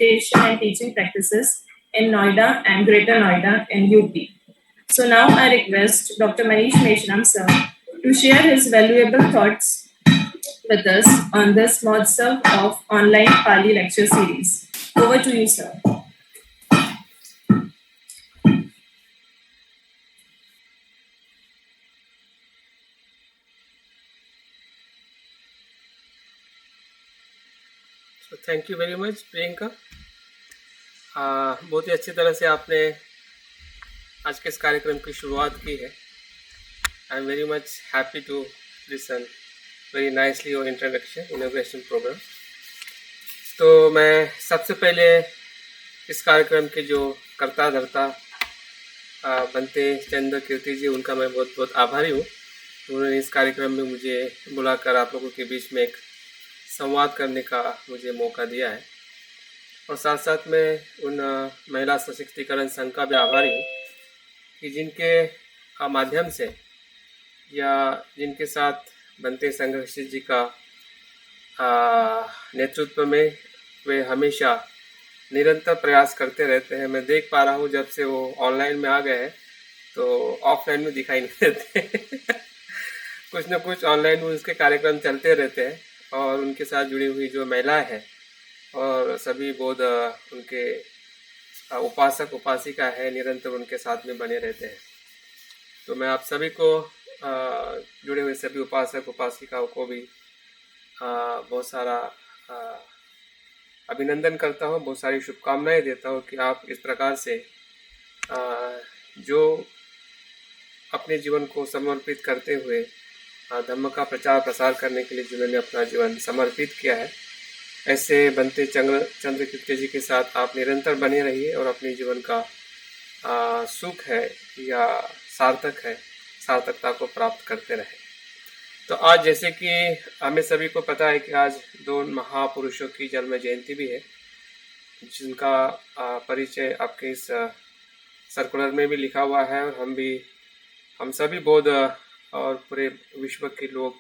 meditation and teaching practices in Noida and Greater Noida in UP. So now I request Dr. Manish Meshram sir to share his valuable thoughts with us on this Mahotsav of online Pali lecture series. Over to you, sir. Thank you very much Priyanka. बहुत ही अच्छी तरह से आपने आज के इस कार्यक्रम की शुरुआत की है। I am very much happy to listen very nicely your introduction inauguration program. तो मैं सबसे पहले इस कार्यक्रम के जो कर्ता धर्ता बनते चंद्र कीर्ति जी, उनका मैं बहुत बहुत आभारी हूँ। उन्होंने इस कार्यक्रम में मुझे बुलाकर आप लोगों के बीच में एक संवाद करने का मुझे मौका दिया है, और साथ साथ में उन महिला सशक्तिकरण संघ का भी आभारी हूँ कि जिनके माध्यम से या जिनके साथ बनते संघर्ष जी का नेतृत्व में वे हमेशा निरंतर प्रयास करते रहते हैं। मैं देख पा रहा हूँ जब से वो ऑनलाइन में आ गए हैं तो ऑफलाइन में दिखाई नहीं देते कुछ न कुछ ऑनलाइन में उसके कार्यक्रम चलते रहते हैं, और उनके साथ जुड़ी हुई जो महिलाएं हैं और सभी बोध उनके उपासक उपासिका है निरंतर उनके साथ में बने रहते हैं। तो मैं आप सभी को जुड़े हुए सभी उपासक उपासिकाओं को भी बहुत सारा अभिनंदन करता हूँ, बहुत सारी शुभकामनाएं देता हूँ कि आप इस प्रकार से जो अपने जीवन को समर्पित करते हुए धर्म का प्रचार प्रसार करने के लिए जिन्होंने अपना जीवन समर्पित किया है, ऐसे बनते चंद्र कीर्ति जी के साथ आप निरंतर बने रहिए और अपने जीवन का सुख है या सार्थकता को प्राप्त करते रहे। तो आज जैसे कि हमें सभी को पता है कि आज दो महापुरुषों की जन्म जयंती भी है, जिनका परिचय आपके इस सर्कुलर में भी लिखा हुआ है, और हम सभी बौद्ध और पूरे विश्व के लोग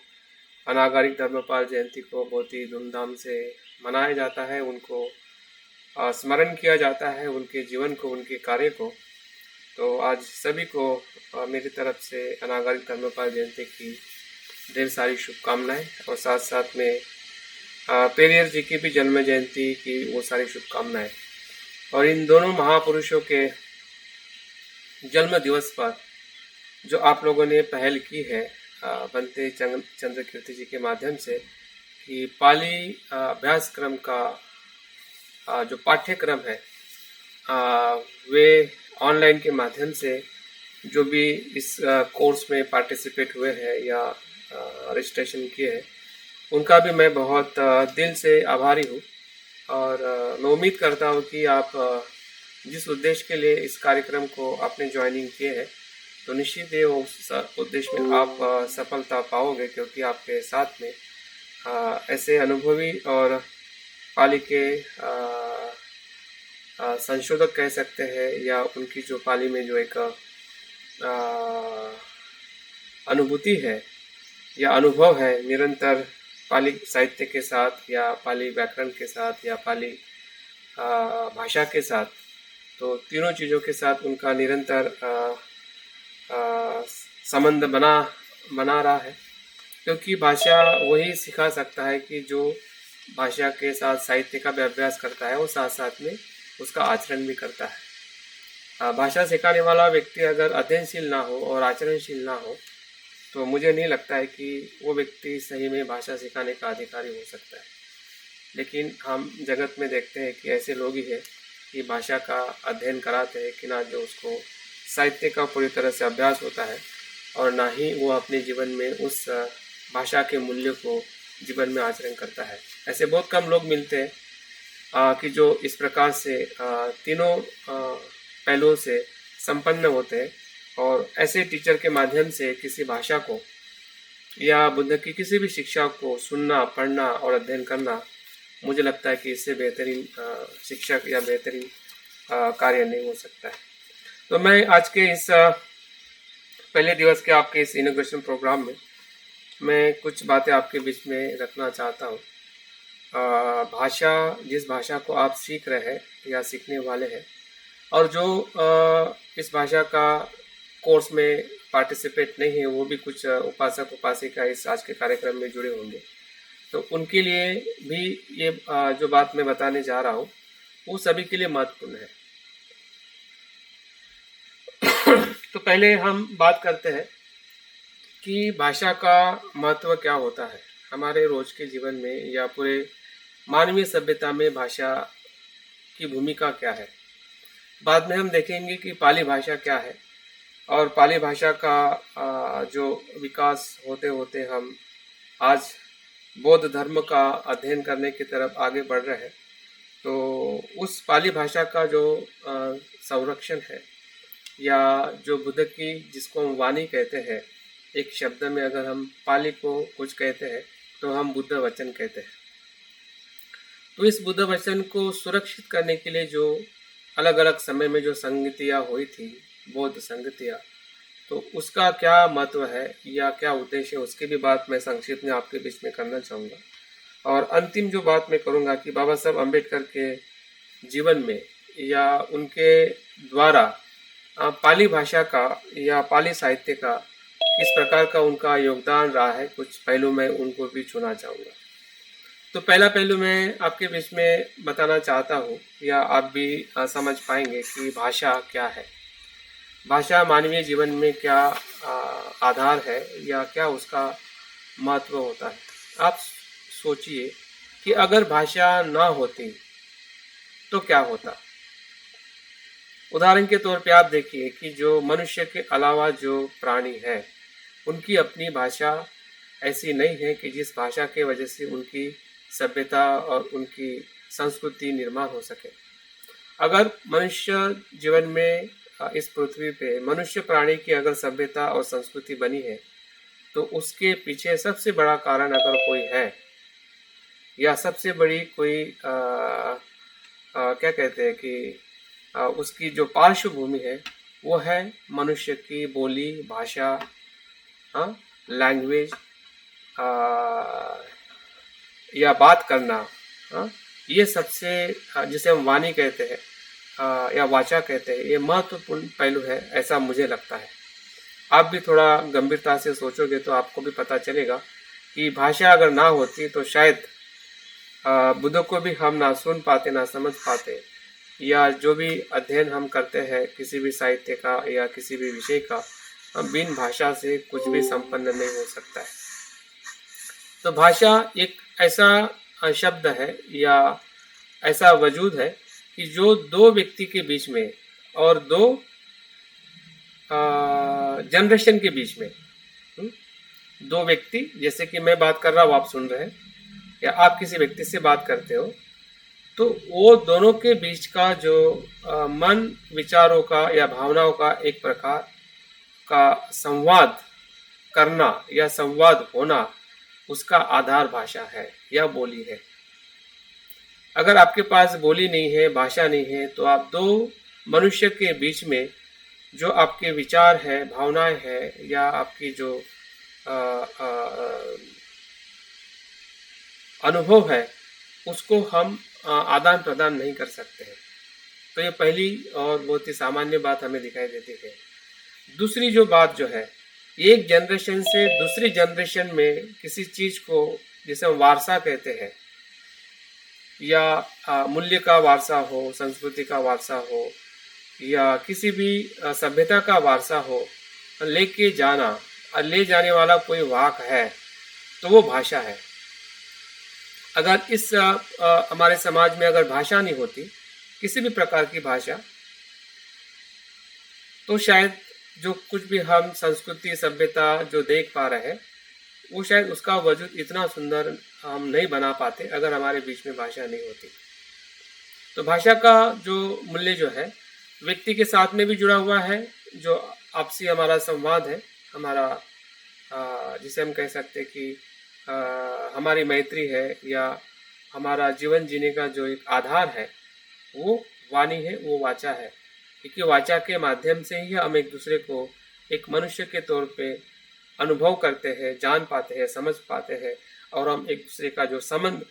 अनागारिक धर्मपाल जयंती को बहुत ही धूमधाम से मनाया जाता है, उनको स्मरण किया जाता है, उनके जीवन को, उनके कार्य को। तो आज सभी को मेरी तरफ से अनागारिक धर्मपाल जयंती की ढेर सारी शुभकामनाएं, और साथ साथ में पेरियर जी की भी जन्म जयंती की वो सारी शुभकामनाएं। और इन दोनों महापुरुषों के जन्म दिवस पर जो आप लोगों ने पहल की है बनते चंद्र कीर्ति जी के माध्यम से कि पाली अभ्यासक्रम का जो पाठ्यक्रम है वे ऑनलाइन के माध्यम से जो भी इस कोर्स में पार्टिसिपेट हुए हैं या रजिस्ट्रेशन किए हैं, उनका भी मैं बहुत दिल से आभारी हूँ। और मैं उम्मीद करता हूँ कि आप जिस उद्देश्य के लिए इस कार्यक्रम को आपने ज्वाइनिंग किए हैं, तो निश्चित ही उस उद्देश्य में आप सफलता पाओगे, क्योंकि आपके साथ में ऐसे अनुभवी और पाली के संशोधक कह सकते हैं, या उनकी जो पाली में जो एक अनुभूति है या अनुभव है निरंतर पाली साहित्य के साथ या पाली व्याकरण के साथ या पाली भाषा के साथ, तो तीनों चीज़ों के साथ उनका निरंतर संबंध बना रहा है। क्योंकि भाषा वही सिखा सकता है कि जो भाषा के साथ साहित्य का भी अभ्यास करता है, वो साथ साथ में उसका आचरण भी करता है। भाषा सिखाने वाला व्यक्ति अगर अध्ययनशील ना हो और आचरणशील ना हो, तो मुझे नहीं लगता है कि वो व्यक्ति सही में भाषा सिखाने का अधिकारी हो सकता है। लेकिन हम जगत में देखते हैं कि ऐसे लोग ही हैं कि भाषा का अध्ययन कराते हैं कि ना जो उसको साहित्य का पूरी तरह से अभ्यास होता है, और ना ही वो अपने जीवन में उस भाषा के मूल्य को जीवन में आचरण करता है। ऐसे बहुत कम लोग मिलते हैं कि जो इस प्रकार से तीनों पहलुओं से संपन्न होते हैं, और ऐसे टीचर के माध्यम से किसी भाषा को या बुद्ध की किसी भी शिक्षा को सुनना, पढ़ना और अध्ययन करना, मुझे लगता है कि इससे बेहतरीन शिक्षक या बेहतरीन कार्य नहीं हो सकता है। तो मैं आज के इस पहले दिवस के आपके इस इनॉग्रेशन प्रोग्राम में मैं कुछ बातें आपके बीच में रखना चाहता हूँ। भाषा, जिस भाषा को आप सीख रहे हैं या सीखने वाले हैं, और जो इस भाषा का कोर्स में पार्टिसिपेट नहीं है, वो भी कुछ उपासक उपासिका इस आज के कार्यक्रम में जुड़े होंगे, तो उनके लिए भी ये जो बात मैं बताने जा रहा हूँ वो सभी के लिए महत्वपूर्ण है। तो पहले हम बात करते हैं कि भाषा का महत्व क्या होता है हमारे रोज के जीवन में या पूरे मानवीय सभ्यता में। भाषा की भूमिका क्या है, बाद में हम देखेंगे कि पाली भाषा क्या है, और पाली भाषा का जो विकास होते होते हम आज बौद्ध धर्म का अध्ययन करने की तरफ आगे बढ़ रहे हैं। तो उस पाली भाषा का जो संरक्षण है, या जो बुद्ध की, जिसको हम वाणी कहते हैं, एक शब्द में अगर हम पाली को कुछ कहते हैं तो हम बुद्ध वचन कहते हैं। तो इस बुद्ध वचन को सुरक्षित करने के लिए जो अलग अलग समय में जो संगतियाँ हुई थी, बौद्ध संगतियाँ, तो उसका क्या महत्व है या क्या उद्देश्य है, उसकी भी बात मैं संक्षिप्त में आपके बीच में करना चाहूँगा। और अंतिम जो बात मैं करूँगा कि बाबा साहब अम्बेडकर के जीवन में या उनके द्वारा पाली भाषा का या पाली साहित्य का किस प्रकार का उनका योगदान रहा है, कुछ पहलू मैं उनको भी छूना चाहूँगा। तो पहला पहलू मैं आपके बीच में बताना चाहता हूँ, या आप भी समझ पाएंगे कि भाषा क्या है। भाषा मानवीय जीवन में क्या आधार है या क्या उसका महत्व होता है। आप सोचिए कि अगर भाषा ना होती तो क्या होता। उदाहरण के तौर पे आप देखिए कि जो मनुष्य के अलावा जो प्राणी है, उनकी अपनी भाषा ऐसी नहीं है कि जिस भाषा के वजह से उनकी सभ्यता और उनकी संस्कृति निर्माण हो सके। अगर मनुष्य जीवन में इस पृथ्वी पे मनुष्य प्राणी की अगर सभ्यता और संस्कृति बनी है, तो उसके पीछे सबसे बड़ा कारण अगर कोई है, या सबसे बड़ी कोई क्या कहते हैं कि उसकी जो पार्श्वभूमि है, वो है मनुष्य की बोली, भाषा, लैंग्वेज या बात करना। ये सबसे जिसे हम वाणी कहते हैं या वाचा कहते हैं, ये महत्वपूर्ण पहलू है, ऐसा मुझे लगता है। आप भी थोड़ा गंभीरता से सोचोगे तो आपको भी पता चलेगा कि भाषा अगर ना होती तो शायद बुद्ध को भी हम ना सुन पाते, ना समझ पाते, या जो भी अध्ययन हम करते हैं किसी भी साहित्य का या किसी भी विषय का, हम बिन भाषा से कुछ भी संपन्न नहीं हो सकता है। तो भाषा एक ऐसा शब्द है या ऐसा वजूद है कि जो दो व्यक्ति के बीच में और दो जनरेशन के बीच में, दो व्यक्ति, जैसे कि मैं बात कर रहा हूँ, आप सुन रहे हैं, या आप किसी व्यक्ति से बात करते हो, तो वो दोनों के बीच का जो मन, विचारों का या भावनाओं का एक प्रकार का संवाद करना या संवाद होना, उसका आधार भाषा है या बोली है। अगर आपके पास बोली नहीं है, भाषा नहीं है, तो आप दो मनुष्य के बीच में जो आपके विचार है, भावनाएं है, या आपकी जो अनुभव है, उसको हम आदान प्रदान नहीं कर सकते हैं। तो ये पहली और बहुत ही सामान्य बात हमें दिखाई देती है। दूसरी जो बात जो है, एक जनरेशन से दूसरी जनरेशन में किसी चीज को, जिसे हम वारसा कहते हैं, या मूल्य का वारसा हो, संस्कृति का वारसा हो, या किसी भी सभ्यता का वारसा हो, लेके जाना और ले जाने वाला कोई वाक है, तो वो भाषा है। अगर इस हमारे समाज में अगर भाषा नहीं होती, किसी भी प्रकार की भाषा, तो शायद जो कुछ भी हम संस्कृति, सभ्यता जो देख पा रहे हैं, वो शायद उसका वजूद इतना सुंदर हम नहीं बना पाते अगर हमारे बीच में भाषा नहीं होती। तो भाषा का जो मूल्य जो है, व्यक्ति के साथ में भी जुड़ा हुआ है, जो आपसी हमारा संवाद है, हमारा जिसे हम कह सकते हैं कि हमारी मैत्री है, या हमारा जीवन जीने का जो एक आधार है, वो वाणी है, वो वाचा है। क्योंकि वाचा के माध्यम से ही हम एक दूसरे को एक मनुष्य के तौर पे अनुभव करते हैं, जान पाते हैं, समझ पाते हैं, और हम एक दूसरे का जो संबंध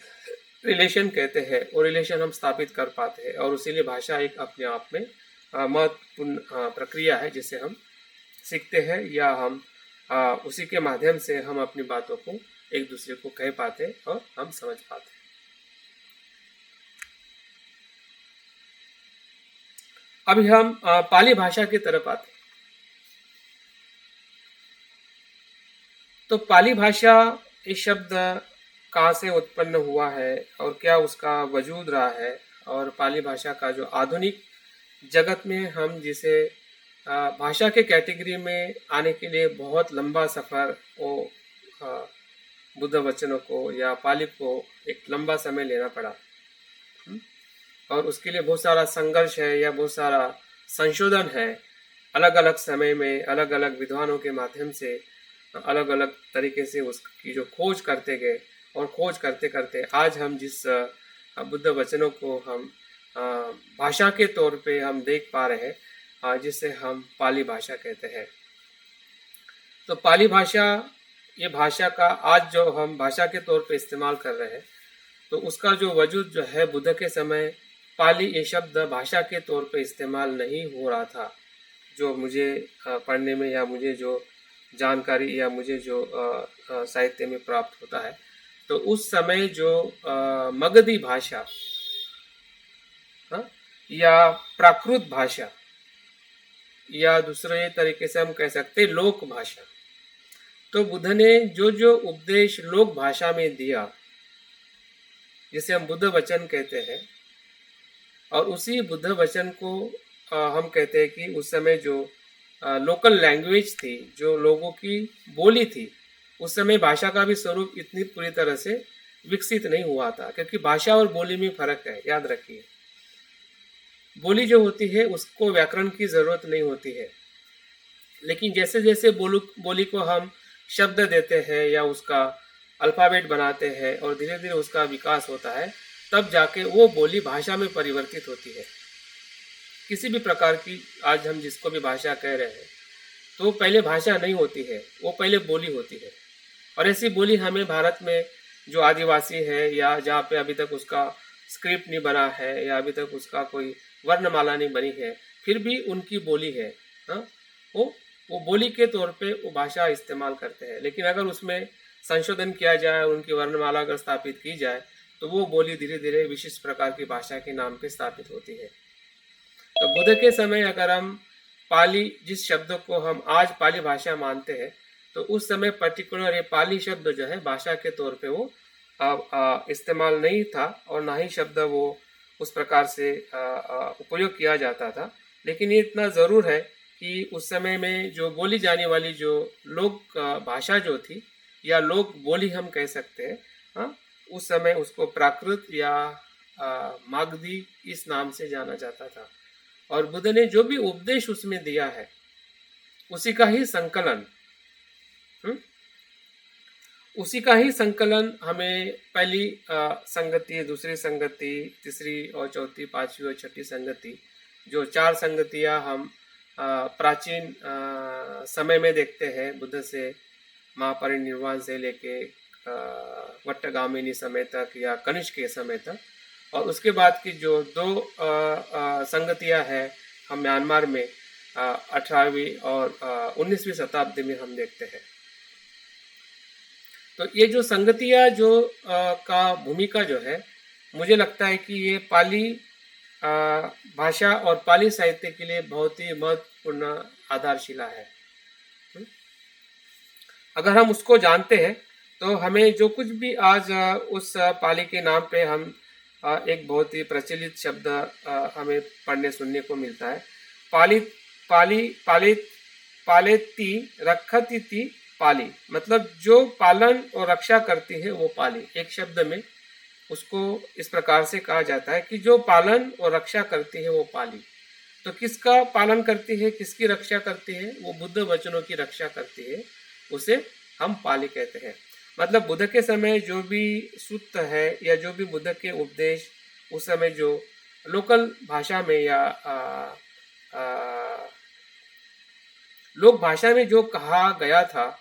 रिलेशन कहते हैं, वो रिलेशन हम स्थापित कर पाते हैं। और इसीलिए भाषा एक अपने आप में महत्वपूर्ण प्रक्रिया है, जिसे हम सीखते हैं या हम उसी के माध्यम से हम अपनी बातों को एक दूसरे को कह पाते हैं और हम समझ पाते हैं। अभी हम पाली भाषा की तरफ आते हैं। तो पाली भाषा ये शब्द कहाँ से उत्पन्न हुआ है और क्या उसका वजूद रहा है, और पाली भाषा का जो आधुनिक जगत में हम जिसे भाषा के कैटेगरी में आने के लिए बहुत लंबा सफ़र वो बुद्ध वचनों को या पाली को एक लंबा समय लेना पड़ा, और उसके लिए बहुत सारा संघर्ष है या बहुत सारा संशोधन है। अलग अलग समय में अलग अलग विद्वानों के माध्यम से अलग अलग तरीके से उसकी जो खोज करते गए, और खोज करते करते आज हम जिस बुद्ध वचनों को हम भाषा के तौर पे हम देख पा रहे हैं, जिसे हम पाली भाषा कहते हैं। तो पाली भाषा, ये भाषा का आज जो हम भाषा के तौर पे इस्तेमाल कर रहे हैं, तो उसका जो वजूद जो है, बुद्ध के समय पाली ये शब्द भाषा के तौर पे इस्तेमाल नहीं हो रहा था। जो मुझे पढ़ने में या मुझे जो जानकारी या मुझे जो साहित्य में प्राप्त होता है, तो उस समय जो मगधी भाषा या प्राकृत भाषा या दूसरे तरीके से हम कह सकते लोक भाषा, तो बुद्ध ने जो जो उपदेश लोक भाषा में दिया, जिसे हम बुद्ध वचन कहते हैं, और उसी बुद्ध वचन को हम कहते हैं कि उस समय जो लोकल लैंग्वेज थी, जो लोगों की बोली थी, उस समय भाषा का भी स्वरूप इतनी पूरी तरह से विकसित नहीं हुआ था, क्योंकि भाषा और बोली में फर्क है, याद रखिए। बोली जो होती है उसको व्याकरण की जरूरत नहीं होती है, लेकिन जैसे जैसे बोली को हम शब्द देते हैं या उसका अल्फाबेट बनाते हैं और धीरे धीरे उसका विकास होता है, तब जाके वो बोली भाषा में परिवर्तित होती है। किसी भी प्रकार की आज हम जिसको भी भाषा कह रहे हैं, तो पहले भाषा नहीं होती है, वो पहले बोली होती है। और ऐसी बोली हमें भारत में जो आदिवासी है या जहाँ पे अभी तक उसका स्क्रिप्ट नहीं बना है या अभी तक उसका कोई वर्णमाला नहीं बनी है, फिर भी उनकी बोली है। वो बोली के तौर पे वो भाषा इस्तेमाल करते हैं, लेकिन अगर उसमें संशोधन किया जाए, उनकी वर्णमाला अगर स्थापित की जाए, तो वो बोली धीरे धीरे विशिष्ट प्रकार की भाषा के नाम पे स्थापित होती है। तो बुद्ध के समय अगर हम पाली, जिस शब्द को हम आज पाली भाषा मानते हैं, तो उस समय पर्टिकुलर ये पाली शब्द जो है भाषा के तौर पे वो इस्तेमाल नहीं था, और ना ही शब्द वो उस प्रकार से उपयोग किया जाता था। लेकिन ये इतना ज़रूर है कि उस समय में जो बोली जाने वाली जो लोक भाषा जो थी या लोक बोली हम कह सकते हैं, उस समय उसको प्राकृत या मागधी इस नाम से जाना जाता था। और बुद्ध ने जो भी उपदेश उसमें दिया है उसी का ही संकलन हमें पहली संगति, दूसरी संगति, तीसरी और चौथी, पांचवी और छठी संगति, जो 4 संगतियां हम प्राचीन समय में देखते हैं, बुद्ध से महापरिनिर्वाण से लेके वट्टगामिनी समय तक या कनिष्क के समय तक, और उसके बाद की जो 2 संगतियां हैं हम म्यांमार में 18वीं और 19वीं शताब्दी में हम देखते हैं। तो ये जो संगतियां जो का भूमिका जो है, मुझे लगता है कि ये पाली भाषा और पाली साहित्य के लिए बहुत ही महत्वपूर्ण आधारशिला है। अगर हम उसको जानते हैं तो हमें जो कुछ भी आज उस पाली के नाम पे हम एक बहुत ही प्रचलित शब्द हमें पढ़ने सुनने को मिलता है, पालेती रखती पाली, मतलब जो पालन और रक्षा करती है वो पाली। एक शब्द में उसको इस प्रकार से कहा जाता है कि जो पालन और रक्षा करती है वो पाली। तो किसका पालन करती है, किसकी रक्षा करती है? वो बुद्ध वचनों की रक्षा करती है, उसे हम पाली कहते हैं। मतलब बुद्ध के समय जो भी सूत्र है या जो भी बुद्ध के उपदेश उस समय जो लोकल भाषा में या लोक भाषा में जो कहा गया था,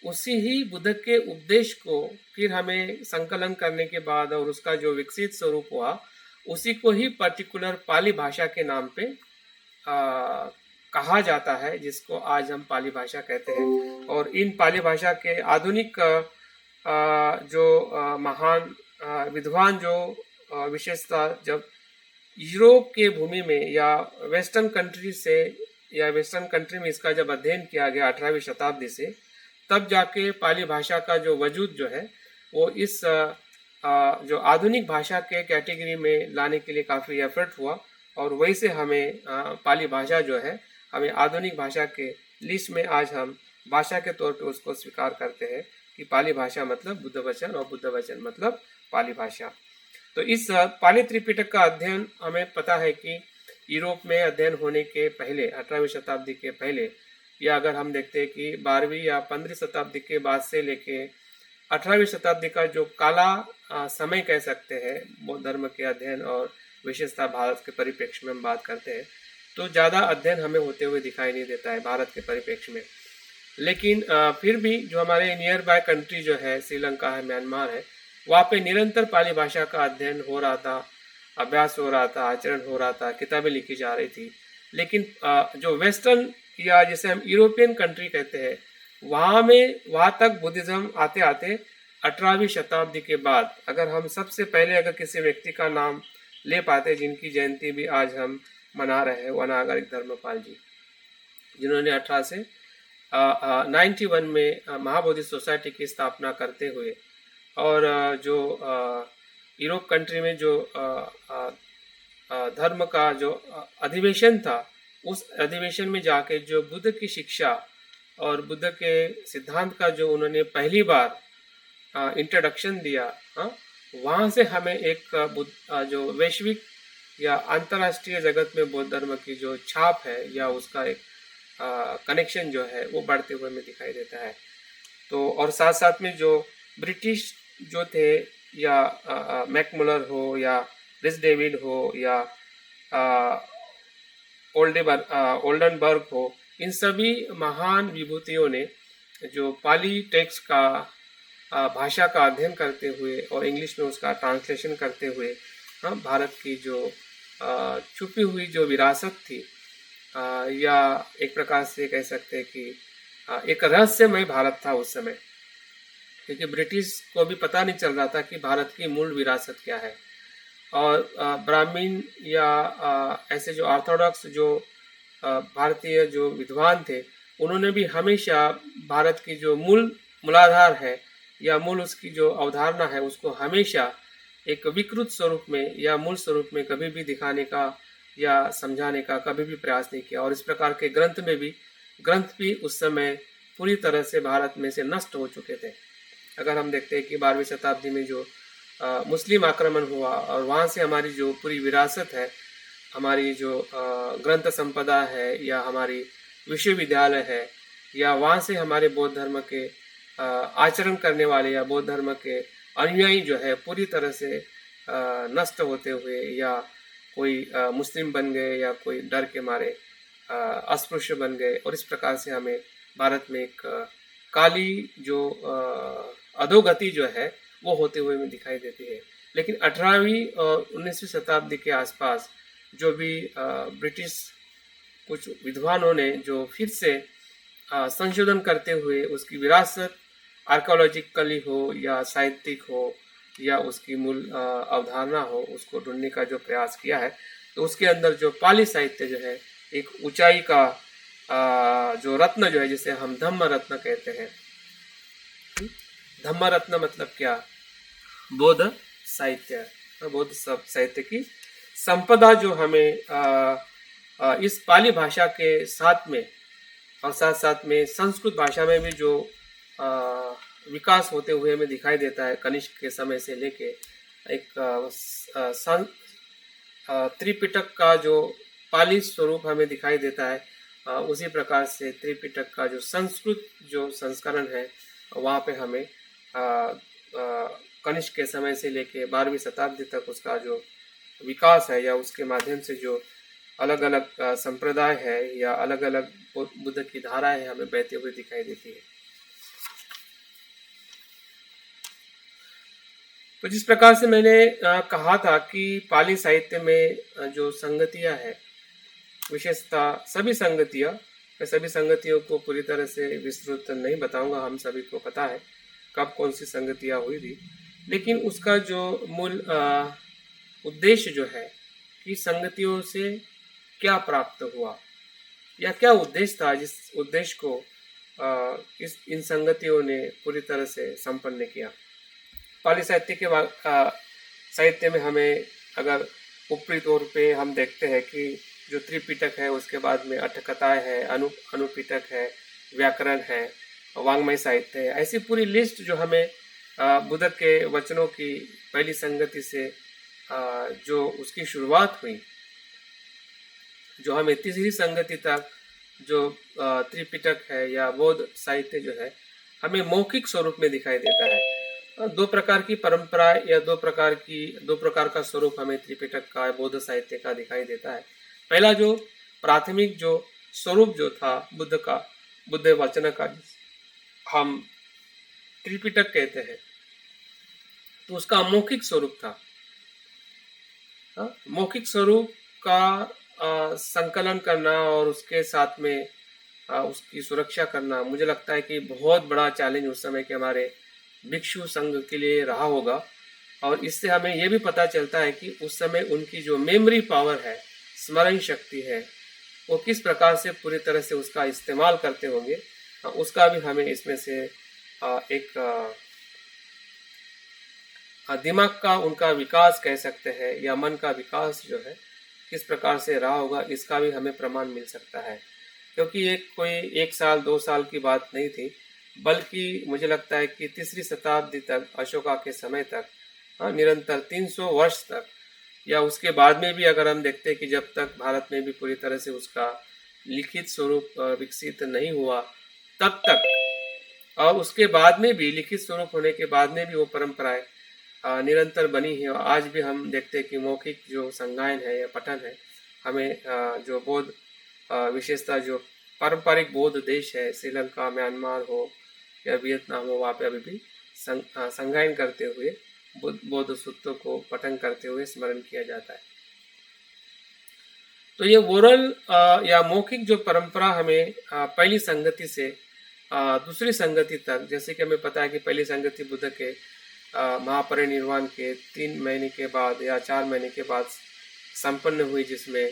उसी ही बुद्ध के उपदेश को फिर हमें संकलन करने के बाद और उसका जो विकसित स्वरूप हुआ उसी को ही पर्टिकुलर पाली भाषा के नाम पे कहा जाता है, जिसको आज हम पाली भाषा कहते हैं। और इन पाली भाषा के आधुनिक जो महान विद्वान जो विशेषता जब यूरोप के भूमि में या वेस्टर्न कंट्री से या वेस्टर्न कंट्री में इसका जब अध्ययन किया गया 18वीं शताब्दी से, तब जाके पाली भाषा का जो वजूद जो है वो इस जो आधुनिक भाषा के कैटेगरी में लाने के लिए काफ़ी एफर्ट हुआ। और वही से हमें पाली भाषा जो है हमें आधुनिक भाषा के लिस्ट में आज हम भाषा के तौर पे उसको स्वीकार करते हैं कि पाली भाषा मतलब बुद्ध वचन और बुद्ध वचन मतलब पाली भाषा। तो इस पाली त्रिपिटक का अध्ययन हमें पता है कि यूरोप में अध्ययन होने के पहले 18वीं शताब्दी के पहले, या अगर हम देखते हैं कि 12वीं या 15वीं शताब्दी के बाद से लेके 18वीं शताब्दी का जो काला समय कह सकते हैं बौद्ध धर्म के अध्ययन और विशेषता भारत के परिप्रेक्ष्य में हम बात करते हैं, तो ज़्यादा अध्ययन हमें होते हुए दिखाई नहीं देता है भारत के परिप्रेक्ष्य में। लेकिन फिर भी जो हमारे नियर बाय कंट्री जो है श्रीलंका है, म्यांमार है, वहाँ पे निरंतर पाली भाषा का अध्ययन हो रहा था, अभ्यास हो रहा था, आचरण हो रहा था, किताबें लिखी जा रही थी। लेकिन जो वेस्टर्न या जिसे हम यूरोपियन कंट्री कहते हैं वहाँ तक बुद्धिज्म आते आते 18वीं शताब्दी के बाद, अगर हम सबसे पहले अगर किसी व्यक्ति का नाम ले पाते जिनकी जयंती भी आज हम मना रहे हैं, वो अनागरिक धर्मपाल जी, जिन्होंने 1891 में महाबोधि सोसाइटी की स्थापना करते हुए और जो यूरोप कंट्री में जो धर्म का जो अधिवेशन था, उस अधिवेशन में जाके जो बुद्ध की शिक्षा और बुद्ध के सिद्धांत का जो उन्होंने पहली बार इंट्रोडक्शन दिया, वहाँ से हमें एक जो वैश्विक या अंतर्राष्ट्रीय जगत में बौद्ध धर्म की जो छाप है या उसका एक कनेक्शन जो है वो बढ़ते हुए हमें दिखाई देता है। तो और साथ साथ में जो ब्रिटिश जो थे या मैकमुलर हो या रिस डेविड हो या ओल्डनबर्ग हो, इन सभी महान विभूतियों ने जो पाली टेक्स्ट का भाषा का अध्ययन करते हुए और इंग्लिश में उसका ट्रांसलेशन करते हुए भारत की जो छुपी हुई जो विरासत थी, या एक प्रकार से कह सकते हैं कि एक रहस्यमय भारत था उस समय, क्योंकि ब्रिटिश को भी पता नहीं चल रहा था कि भारत की मूल विरासत क्या है। और ब्राह्मीण या ऐसे जो ऑर्थोडॉक्स जो भारतीय जो विद्वान थे, उन्होंने भी हमेशा भारत की जो मूलाधार है या मूल उसकी जो अवधारणा है उसको हमेशा एक विकृत स्वरूप में या मूल स्वरूप में कभी भी दिखाने का या समझाने का कभी भी प्रयास नहीं किया। और इस प्रकार के ग्रंथ भी उस समय पूरी तरह से भारत में से नष्ट हो चुके थे। अगर हम देखते हैं कि 12वीं शताब्दी में जो मुस्लिम आक्रमण हुआ और वहाँ से हमारी जो पूरी विरासत है, हमारी जो ग्रंथ संपदा है या हमारी विश्वविद्यालय है, या वहाँ से हमारे बौद्ध धर्म के आचरण करने वाले या बौद्ध धर्म के अनुयायी जो है पूरी तरह से नष्ट होते हुए या कोई मुस्लिम बन गए या कोई डर के मारे अस्पृश्य बन गए, और इस प्रकार से हमें भारत में एक काली जो अधोगति जो है वो होते हुए हमें दिखाई देती है। लेकिन 18वीं और 19वीं शताब्दी के आसपास जो भी ब्रिटिश कुछ विद्वानों ने जो फिर से संशोधन करते हुए उसकी विरासत आर्कोलॉजिकली हो या साहित्यिक हो या उसकी मूल अवधारणा हो, उसको ढूंढने का जो प्रयास किया है, तो उसके अंदर जो पाली साहित्य जो है एक ऊंचाई का जो रत्न जो है, जिसे हम धम्म रत्न कहते हैं। धम्म रत्न मतलब क्या? बौद्ध साहित्य, बौद्ध साहित्य की संपदा जो हमें इस पाली भाषा के साथ में और साथ साथ में संस्कृत भाषा में भी जो विकास होते हुए हमें दिखाई देता है कनिष्क के समय से लेके एक त्रिपिटक का जो पाली स्वरूप हमें दिखाई देता है, उसी प्रकार से त्रिपिटक का जो संस्कृत जो संस्करण है वहाँ पे हमें कनिष्क के समय से लेके 12वीं शताब्दी तक उसका जो विकास है या उसके माध्यम से जो अलग अलग संप्रदाय है या अलग अलग बुद्ध की धारा है हमें बहते हुए दिखाई देती है। तो जिस प्रकार से मैंने कहा था कि पाली साहित्य में जो संगतियाँ है, विशेषता सभी संगतियाँ, मैं सभी संगतियों को पूरी तरह से विस्तृत नहीं बताऊंगा, हम सभी को पता है कब कौन सी संगतियाँ हुई थी, लेकिन उसका जो मूल उद्देश्य जो है कि संगतियों से क्या प्राप्त हुआ या क्या उद्देश्य था, जिस उद्देश्य को इन संगतियों ने पूरी तरह से संपन्न किया। पाली साहित्य के साहित्य में हमें अगर ऊपरी तौर पे हम देखते हैं कि जो त्रिपिटक है, उसके बाद में अट्ठकथाएं है, अनुपिटक है, व्याकरण है, वाङ्मय साहित्य है, ऐसी पूरी लिस्ट जो हमें बुद्ध के वचनों की पहली संगति से जो उसकी शुरुआत हुई, जो हमें तीसरी संगति तक जो त्रिपिटक है या बौद्ध साहित्य जो है हमें मौखिक स्वरूप में दिखाई देता है। दो प्रकार की परंपरा या दो प्रकार का स्वरूप हमें त्रिपिटक का, बौद्ध साहित्य का दिखाई देता है। पहला जो प्राथमिक जो स्वरूप जो था बुद्ध का, बुद्ध वचन का हम त्रिपिटक कहते हैं, तो उसका मौखिक स्वरूप था। मौखिक स्वरूप का संकलन करना और उसके साथ में उसकी सुरक्षा करना, मुझे लगता है कि बहुत बड़ा चैलेंज उस समय के हमारे भिक्षु संघ के लिए रहा होगा। और इससे हमें यह भी पता चलता है कि उस समय उनकी जो मेमोरी पावर है, स्मरण शक्ति है, वो किस प्रकार से पूरी तरह से उसका इस्तेमाल करते होंगे, उसका भी हमें इसमें से एक दिमाग का उनका विकास कह सकते हैं या मन का विकास जो है किस प्रकार से रहा होगा, इसका भी हमें प्रमाण मिल सकता है। क्योंकि ये कोई 1 साल 2 साल की बात नहीं थी, बल्कि मुझे लगता है कि तीसरी शताब्दी तक, अशोका के समय तक, निरंतर 300 वर्ष तक, या उसके बाद में भी अगर हम देखते हैं कि जब तक भारत में भी पूरी तरह से उसका लिखित स्वरूप विकसित नहीं हुआ तब तक, और उसके बाद में भी लिखित स्वरूप होने के बाद में भी वो परंपराएं निरंतर बनी है। और आज भी हम देखते हैं कि मौखिक जो संगायन है या पठन है, हमें जो बौद्ध विशेषता जो पारंपरिक बौद्ध देश है, श्रीलंका, म्यांमार हो या वियतनाम हो, वहाँ पे अभी भी संगायन करते हुए बौद्ध सूत्रों को पठन करते हुए स्मरण किया जाता है। तो ये ओरल या मौखिक जो परंपरा हमें पहली संगति से दूसरी संगति तक, जैसे कि हमें पता है कि पहली संगति बुद्ध के महापरिनिर्वाण के 3 महीने के बाद या 4 महीने के बाद संपन्न हुई, जिसमें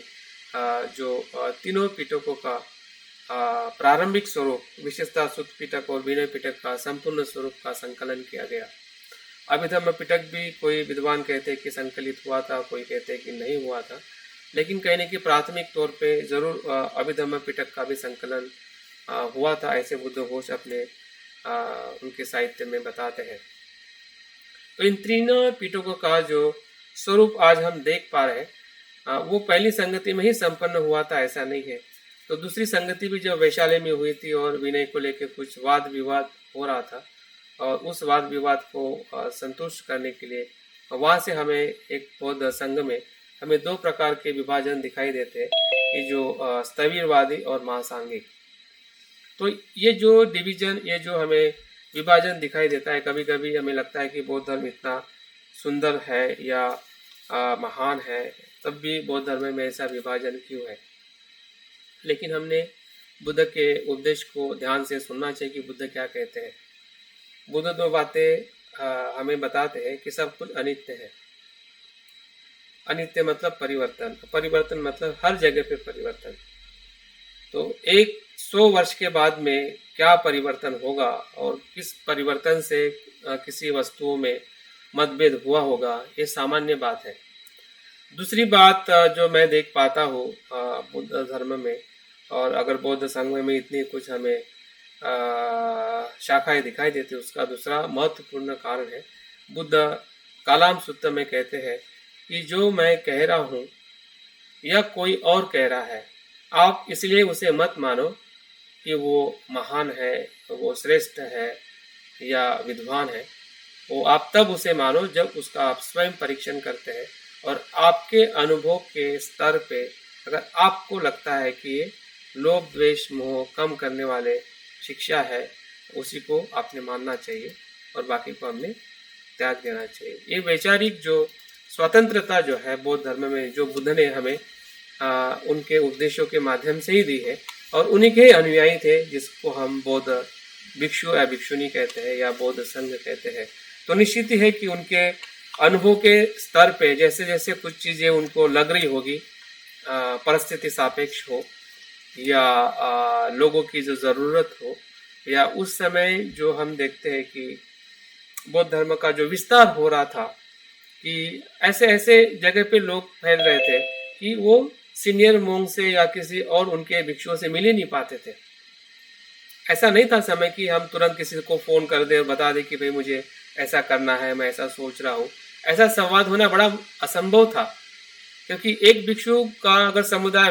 जो तीनों पिटकों का प्रारंभिक स्वरूप, विशेषता सुत्त पिटक और विनय पिटक का संपूर्ण स्वरूप का संकलन किया गया। अभिधम्म पिटक भी कोई विद्वान कहते हैं कि संकलित हुआ था, कोई कहते हैं कि नहीं हुआ था, लेकिन कहने की प्राथमिक तौर पे जरूर अभिधम्म पिटक का भी संकलन हुआ था, ऐसे बुद्ध घोष अपने उनके साहित्य में बताते हैं। तो इन तीनों पिटकों का जो स्वरूप आज हम देख पा रहे हैं, वो पहली संगति में ही संपन्न हुआ था, ऐसा नहीं है। तो दूसरी संगति भी जब वैशाली में हुई थी और विनय को लेकर कुछ वाद विवाद हो रहा था, और उस वाद विवाद को संतुष्ट करने के लिए वहाँ से हमें एक बौद्ध संघ में हमें 2 प्रकार के विभाजन दिखाई देते हैं, कि जो स्थविरवादी और महासांगिक। तो ये जो डिवीजन, ये जो हमें विभाजन दिखाई देता है, कभी कभी हमें लगता है कि बौद्ध धर्म इतना सुंदर है या महान है, तब भी बौद्ध धर्म में ऐसा विभाजन क्यों है। लेकिन हमने बुद्ध के उपदेश को ध्यान से सुनना चाहिए कि बुद्ध क्या कहते हैं। बुद्ध 2 बातें हमें बताते हैं कि सब कुछ अनित्य है। अनित्य मतलब परिवर्तन, परिवर्तन मतलब हर जगह पे परिवर्तन। तो 100 वर्ष के बाद में क्या परिवर्तन होगा और किस परिवर्तन से किसी वस्तुओं में मतभेद हुआ होगा, ये सामान्य बात है। दूसरी बात जो मैं देख पाता हूँ बुद्ध धर्म में, और अगर बौद्ध संघ में इतनी कुछ हमें शाखाएं दिखाई देती, उसका दूसरा महत्वपूर्ण कारण है, बुद्ध कालाम सूत्र में कहते हैं कि जो मैं कह रहा हूँ या कोई और कह रहा है, आप इसलिए उसे मत मानो कि वो महान है, वो श्रेष्ठ है या विद्वान है। वो आप तब उसे मानो जब उसका आप स्वयं परीक्षण करते हैं, और आपके अनुभव के स्तर पे अगर आपको लगता है कि ये लोभ द्वेष मोह कम करने वाले शिक्षा है, उसी को आपने मानना चाहिए और बाकी को हमने त्याग देना चाहिए। ये वैचारिक जो स्वतंत्रता जो है बौद्ध धर्म में, जो बुद्ध ने हमें उनके उपदेशों के माध्यम से ही दी है, और उन्हीं के अनुयायी थे जिसको हम बौद्ध भिक्षु या भिक्षुनी कहते हैं या बौद्ध संघ कहते हैं। तो निश्चित ही है कि उनके अनुभव के स्तर पे जैसे जैसे कुछ चीज़ें उनको लग रही होगी, परिस्थिति सापेक्ष हो या लोगों की जो ज़रूरत हो, या उस समय जो हम देखते हैं कि बौद्ध धर्म का जो विस्तार हो रहा था, कि ऐसे ऐसे जगह पे लोग फैल रहे थे कि वो सीनियर मोंग से या किसी और उनके भिक्षुओं से मिल ही नहीं पाते थे। ऐसा नहीं था समय कि हम तुरंत किसी को फ़ोन कर दें और बता दें कि भाई मुझे ऐसा करना है, मैं ऐसा सोच रहा हूँ। ऐसा संवाद होना बड़ा असंभव था, क्योंकि एक भिक्षु का अगर समुदाय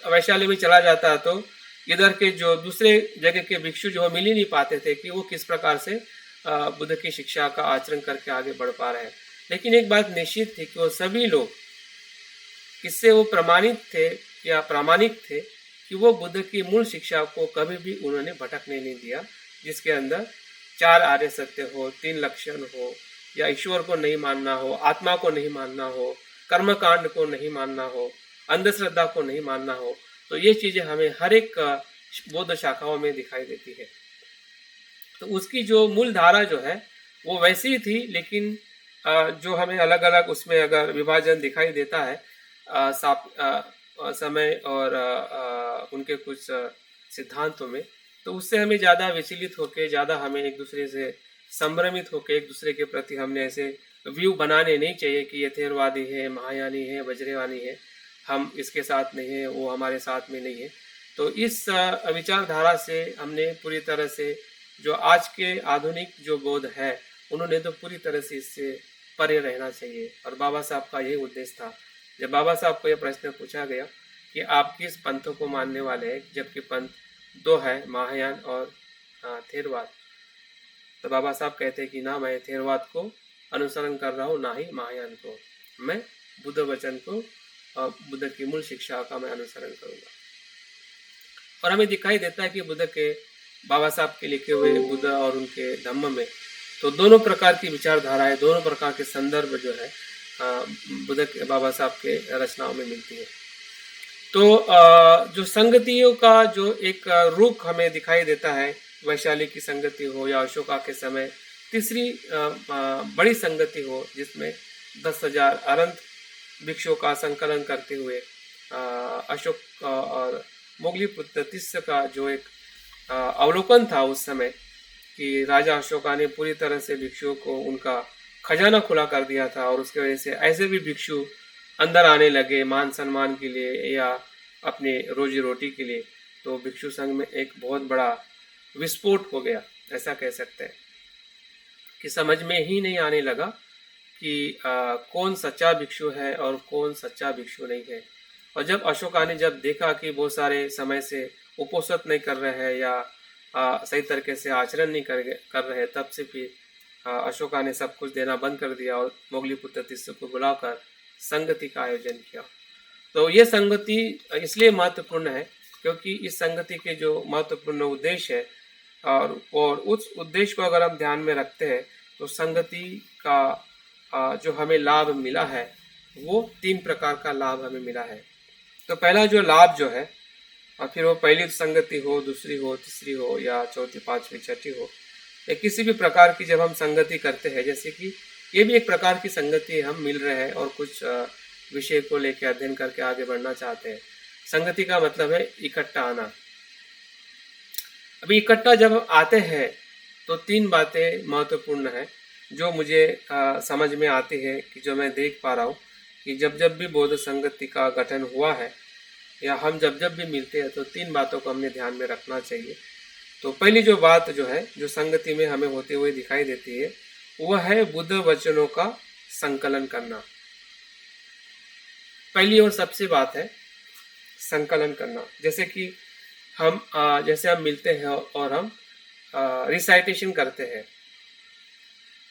वैशाली में चला जाता तो इधर के जो दूसरे जगह के भिक्षु जो मिल ही नहीं पाते थे कि वो किस प्रकार से बुद्ध की शिक्षा का आचरण करके आगे बढ़ पा रहे हैं। लेकिन एक बात निश्चित थी कि वो सभी लोग इससे वो प्रमाणित थे या प्रामाणिक थे कि वो बुद्ध की मूल शिक्षा को कभी भी उन्होंने भटकने नहीं दिया, जिसके अंदर 4 आर्य सत्य हो, 3 लक्षण हो, या ईश्वर को नहीं मानना हो, आत्मा को नहीं मानना हो, कर्मकांड को नहीं मानना हो, अंधश्रद्धा को नहीं मानना हो। तो ये चीज़ें हमें हर एक बौद्ध शाखाओं में दिखाई देती है। तो उसकी जो मूल धारा जो है वो वैसी ही थी, लेकिन जो हमें अलग अलग उसमें अगर विभाजन दिखाई देता है समय और उनके कुछ सिद्धांतों में, तो उससे हमें ज़्यादा विचलित होकर, ज़्यादा हमें एक दूसरे से संभ्रमित होकर एक दूसरे के प्रति हमने ऐसे व्यू बनाने नहीं चाहिए कि ये थेरवादी है, महायानी है, वज्रयानी है, हम इसके साथ नहीं है, वो हमारे साथ में नहीं है। तो इस विचारधारा से हमने पूरी तरह से जो आज के आधुनिक जो बौद्ध है उन्होंने तो पूरी तरह से इससे परे रहना चाहिए। और बाबा साहब का यही उद्देश्य था। जब बाबा साहब को यह प्रश्न पूछा गया कि आप किस पंथों को मानने वाले हैं, जबकि पंथ 2 है, महायान और थेरवाद, तो बाबा साहब कहते हैं कि ना मैं थेरवाद को अनुसरण कर रहा हूँ, ना ही महायान को, मैं बुद्ध वचन को और बुद्ध की मूल शिक्षा का मैं अनुसरण करूँगा। और हमें दिखाई देता है कि बुद्ध के बाबा साहब के लिखे हुए बुद्ध और उनके धम्म में तो दोनों प्रकार की विचारधाराएं, दोनों प्रकार के संदर्भ जो है बुद्ध के बाबा साहब के रचनाओं में मिलती है। तो जो संगतियों का जो एक रूप हमें दिखाई देता है, वैशाली की संगति हो या अशोका के समय तीसरी बड़ी संगति हो जिसमें 10,000 अरंत भिक्षुओं का संकलन करते हुए अशोक और मोगलीपुत्र तिस्स का जो एक अवलोकन था उस समय कि राजा अशोका ने पूरी तरह से भिक्षुओं को उनका खजाना खुला कर दिया था, और उसकी वजह से ऐसे भी भिक्षु अंदर आने लगे मान सम्मान के लिए या अपने रोजी रोटी के लिए। तो भिक्षु संघ में एक बहुत बड़ा विस्फोट हो गया, ऐसा कह सकते हैं कि समझ में ही नहीं आने लगा कि कौन सच्चा भिक्षु है और कौन सच्चा भिक्षु नहीं है। और जब अशोका ने जब देखा कि बहुत सारे समय से उपोषित नहीं कर रहे हैं या सही तरीके से आचरण नहीं कर रहे हैं, तब से फिर अशोका ने सब कुछ देना बंद कर दिया और मोगलीपुत्र तिस्स को बुलाकर संगति का आयोजन किया। तो ये संगति इसलिए महत्वपूर्ण है क्योंकि इस संगति के जो महत्वपूर्ण उद्देश्य है और उस उद्देश्य को अगर हम ध्यान में रखते हैं तो संगति का जो हमें लाभ मिला है वो 3 प्रकार का लाभ हमें मिला है। तो पहला जो लाभ जो है, और फिर वो पहली संगति हो, दूसरी हो, तीसरी हो या चौथी, पांचवी, छठी हो, या किसी भी प्रकार की जब हम संगति करते हैं, जैसे कि ये भी एक प्रकार की संगति हम मिल रहे हैं और कुछ विषय को लेकर अध्ययन करके आगे बढ़ना चाहते हैं। संगति का मतलब है इकट्ठा आना। अभी इकट्ठा जब आते हैं तो 3 बातें महत्वपूर्ण है जो मुझे समझ में आती है कि जो मैं देख पा रहा हूँ कि जब जब भी बौद्ध संगति का गठन हुआ है या हम जब जब भी मिलते हैं तो 3 बातों को हमने ध्यान में रखना चाहिए। तो पहली जो बात जो है जो संगति में हमें होते हुए दिखाई देती है वह है बुद्ध वचनों का संकलन करना। पहली और सबसे बात है संकलन करना। जैसे कि हम मिलते हैं और हम रिसाइटेशन करते हैं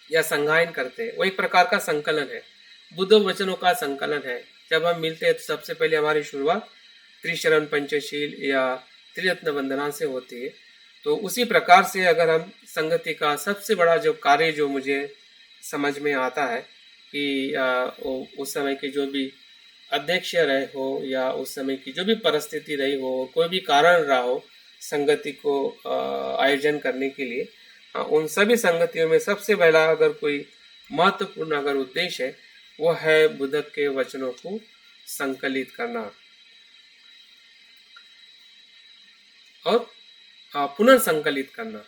या संगायन करते हैं, वो एक प्रकार का संकलन है, बुद्ध वचनों का संकलन है। जब हम मिलते हैं तो सबसे पहले हमारी शुरुआत त्रिशरण पंचशील या त्रिरत्न वंदना से होती है। तो उसी प्रकार से अगर हम संगति का सबसे बड़ा जो कार्य जो मुझे समझ में आता है कि उस समय के जो भी अध्यक्ष रहे हो या उस समय की जो भी परिस्थिति रही हो, कोई भी कारण रहा हो संगति को आयोजन करने के लिए, उन सभी संगतियों में सबसे पहला अगर कोई महत्वपूर्ण अगर उद्देश्य है वो है बुद्ध के वचनों को संकलित करना और पुनर्संकलित करना।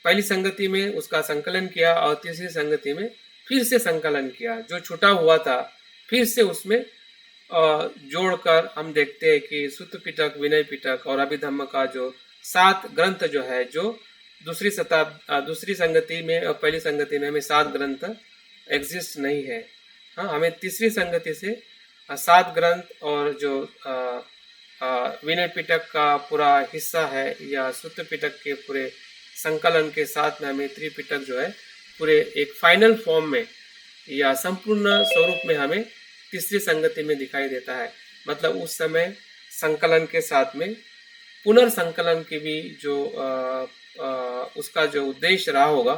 पहली संगति में उसका संकलन किया और तीसरी संगति में फिर से संकलन किया, जो छूटा हुआ था फिर से उसमें जोड़कर हम देखते हैं कि सुत्त पिटक, विनय पिटक और अभिधम्म का जो 7 ग्रंथ जो है, जो दूसरी संगति में और पहली संगति में हमें 7 ग्रंथ एग्जिस्ट नहीं है। हाँ, हमें तीसरी संगति से 7 ग्रंथ और जो विनय पिटक का पूरा हिस्सा है या सुत्त पिटक के पूरे संकलन के साथ में हमें त्रिपिटक जो है पूरे एक फाइनल फॉर्म में या संपूर्ण स्वरूप में हमें तीसरी संगति में दिखाई देता है। मतलब उस समय संकलन के साथ में पुनर्संकलन की भी जो उसका जो उद्देश्य रहा होगा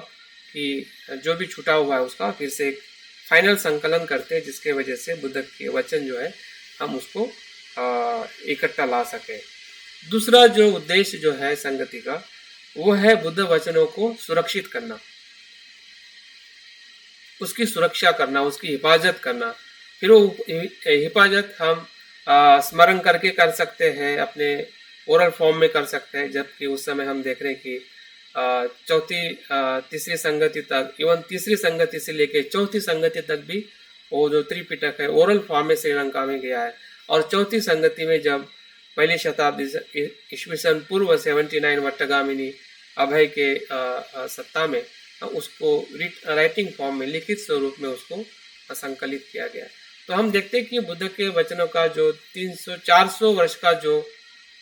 कि जो भी छूटा हुआ है उसका फिर से एक फाइनल संकलन करते हैं, जिसके वजह से बुद्ध के वचन जो है हम उसको इकट्ठा ला सके। दूसरा जो उद्देश्य जो है संगति का वो है बुद्ध वचनों को सुरक्षित करना, उसकी सुरक्षा करना, उसकी हिफाजत करना। फिर वो हिफाजत हम स्मरण करके कर सकते हैं, अपने ओरल फॉर्म में कर सकते हैं, जबकि उस समय हम देख रहे हैं कि तीसरी संगति तक, इवन तीसरी संगति से लेके चौथी संगति तक भी वो जो त्रिपिटक है ओरल फॉर्म में श्रीलंका में गया है। और चौथी संगति में जब पहली शताब्दी ईस्वी सन पूर्व 79 वट्टगामिनी अभय के सत्ता में उसको राइटिंग फॉर्म में, लिखित स्वरूप में उसको संकलित किया गया। तो हम देखते हैं कि बुद्ध के वचनों का जो 300-400 वर्ष का जो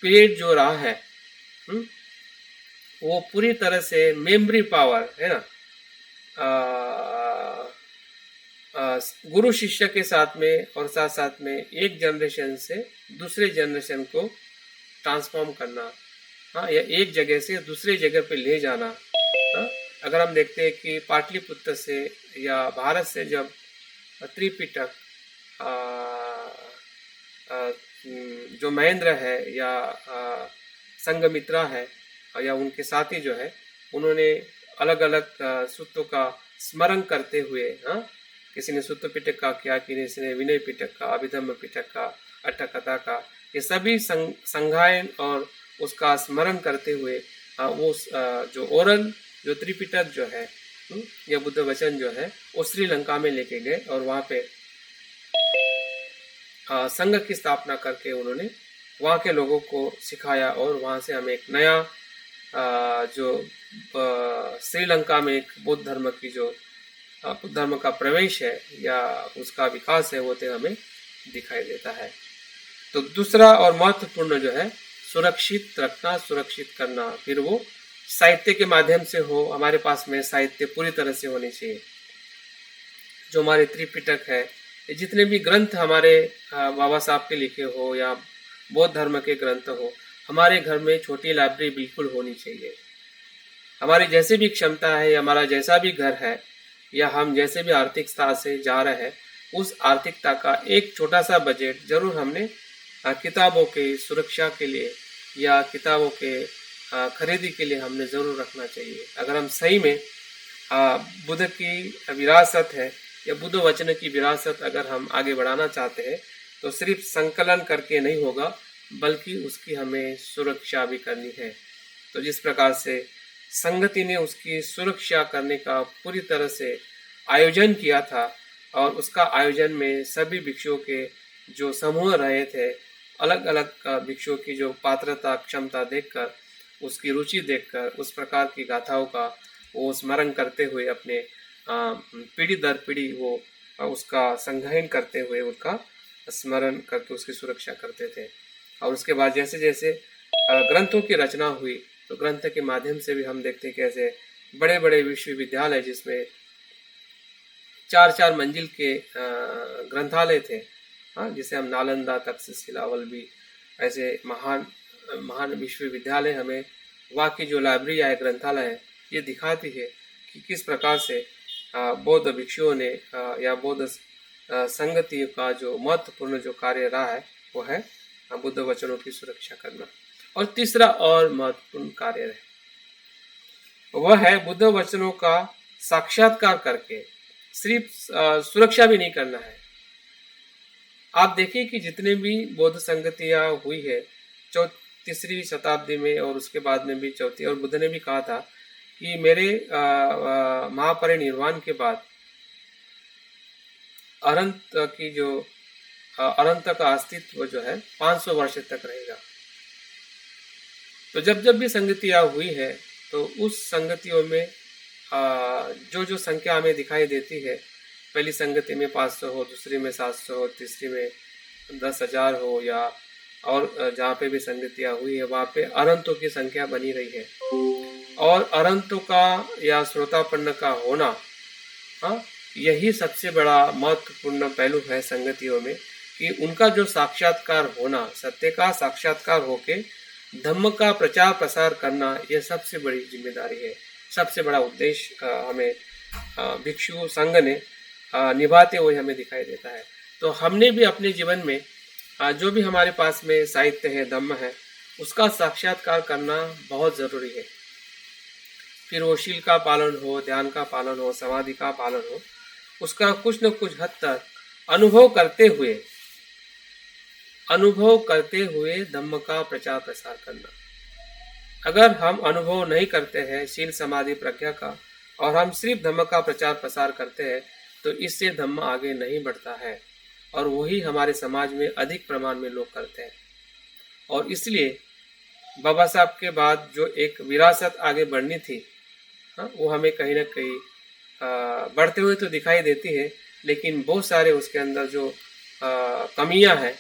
पीरियड जो रहा है, वो पूरी तरह से मेमोरी पावर है ना, गुरु शिष्य के साथ में और साथ साथ में एक जनरेशन से दूसरे जनरेशन को ट्रांसफॉर्म करना, हाँ, या एक जगह से दूसरे जगह पे ले जाना। हाँ, अगर हम देखते हैं कि पाटलिपुत्र से या भारत से जब त्रिपिटक जो महेंद्र है या संघमित्रा है या उनके साथी जो है, उन्होंने अलग अलग सूत्रों का स्मरण करते हुए, हाँ, किसी ने सुत्त पिटक का किया, किसी ने विनय पिटक का, अभिधम्म पिटक का, अट्ठकथा का, ये सभी संगायन और उसका स्मरण करते हुए वो जो ओरल जो त्रिपिटक जो है या बुद्ध वचन जो है वो श्रीलंका में लेके गए और वहाँ पे संघ की स्थापना करके उन्होंने वहाँ के लोगों को सिखाया और वहाँ से हमें एक नया जो श्रीलंका में एक बौद्ध धर्म की जो बुद्ध धर्म का प्रवेश है या उसका विकास है वो तो हमें दिखाई देता है। तो दूसरा और महत्वपूर्ण जो है सुरक्षित रखना, सुरक्षित करना, फिर वो साहित्य के माध्यम से हो। हमारे पास में साहित्य पूरी तरह से होनी चाहिए। जो हमारे त्रिपिटक है, जितने भी ग्रंथ हमारे बाबा साहब के लिखे हो या बौद्ध धर्म के ग्रंथ हो, हमारे घर में छोटी लाइब्रेरी बिल्कुल होनी चाहिए। हमारी जैसे भी क्षमता है, हमारा जैसा भी घर है या हम जैसे भी आर्थिक स्तर से जा रहे हैं, उस आर्थिकता का एक छोटा सा बजट जरूर हमने किताबों के सुरक्षा के लिए या किताबों के खरीदी के लिए हमने ज़रूर रखना चाहिए। अगर हम सही में बुद्ध की विरासत है या बुद्ध वचन की विरासत अगर हम आगे बढ़ाना चाहते हैं तो सिर्फ संकलन करके नहीं होगा, बल्कि उसकी हमें सुरक्षा भी करनी है। तो जिस प्रकार से संगति ने उसकी सुरक्षा करने का पूरी तरह से आयोजन किया था और उसका आयोजन में सभी भिक्षुओं के जो समूह रहे थे, अलग अलग भिक्षुओं की जो पात्रता क्षमता देखकर, उसकी रुचि देखकर, उस प्रकार की गाथाओं का वो स्मरण करते हुए अपने पीढ़ी दर पीढ़ी वो उसका संग्रहण करते हुए उसका स्मरण करके उसकी सुरक्षा करते थे। और उसके बाद जैसे जैसे ग्रंथों की रचना हुई तो ग्रंथ के माध्यम से भी हम देखते कैसे बड़े बड़े विश्वविद्यालय जिसमें 4-4 मंजिल के ग्रंथालय थे, हाँ, जिसे हम नालंदा, तक्षशिला, वल्लभी ऐसे महान महान विश्वविद्यालय हमें वहाँ की जो लाइब्रेरी या ग्रंथालय है ये दिखाती है कि किस प्रकार से बौद्ध भिक्षुओं ने या बौद्ध संगति का जो महत्वपूर्ण जो कार्य रहा है वो है बुद्ध वचनों की सुरक्षा करना। और तीसरा और महत्वपूर्ण कार्य है वह है बुद्ध वचनों का साक्षात्कार करके सिर्फ सुरक्षा भी नहीं करना है। आप देखिए कि जितने भी बौद्ध संगतियां हुई है तीसरी शताब्दी में और उसके बाद में भी चौथी, और बुद्ध ने भी कहा था कि मेरे महापरिनिर्वाण के बाद अनंत की जो अनंत का अस्तित्व जो है 500 वर्ष तक रहेगा। तो जब जब भी संगतियां हुई है तो उस संगतियों में जो जो संख्या हमें दिखाई देती है, पहली संगति में 500 हो, दूसरी में 700 हो, तीसरी में 10,000 हो, या और जहाँ पे भी संगतियां हुई है वहाँ पे अनंतों की संख्या बनी रही है। और अनंतों का या श्रोतापन्न का होना, यही सबसे बड़ा महत्वपूर्ण पहलू है संगतियों में, कि उनका जो साक्षात्कार होना, सत्य का साक्षात्कार होके धम्म का प्रचार प्रसार करना, यह सबसे बड़ी जिम्मेदारी है, सबसे बड़ा उद्देश्य हमें भिक्षु संघ ने निभाते हुए हमें दिखाई देता है। तो हमने भी अपने जीवन में जो भी हमारे पास में साहित्य है, धम्म है, उसका साक्षात्कार करना बहुत जरूरी है। फिर वो शील का पालन हो, ध्यान का पालन हो, समाधि का पालन हो, उसका कुछ न कुछ हद तक अनुभव करते हुए धम्म का प्रचार प्रसार करना। अगर हम अनुभव नहीं करते हैं शील समाधि प्रज्ञा का, और हम सिर्फ धम्म का प्रचार प्रसार करते हैं, तो इससे धम्म आगे नहीं बढ़ता है, और वही हमारे समाज में अधिक प्रमाण में लोग करते हैं। और इसलिए बाबा साहब के बाद जो एक विरासत आगे बढ़नी थी, वो हमें कहीं ना कहीं बढ़ते हुए तो दिखाई देती है, लेकिन बहुत सारे उसके अंदर जो कमियां हैं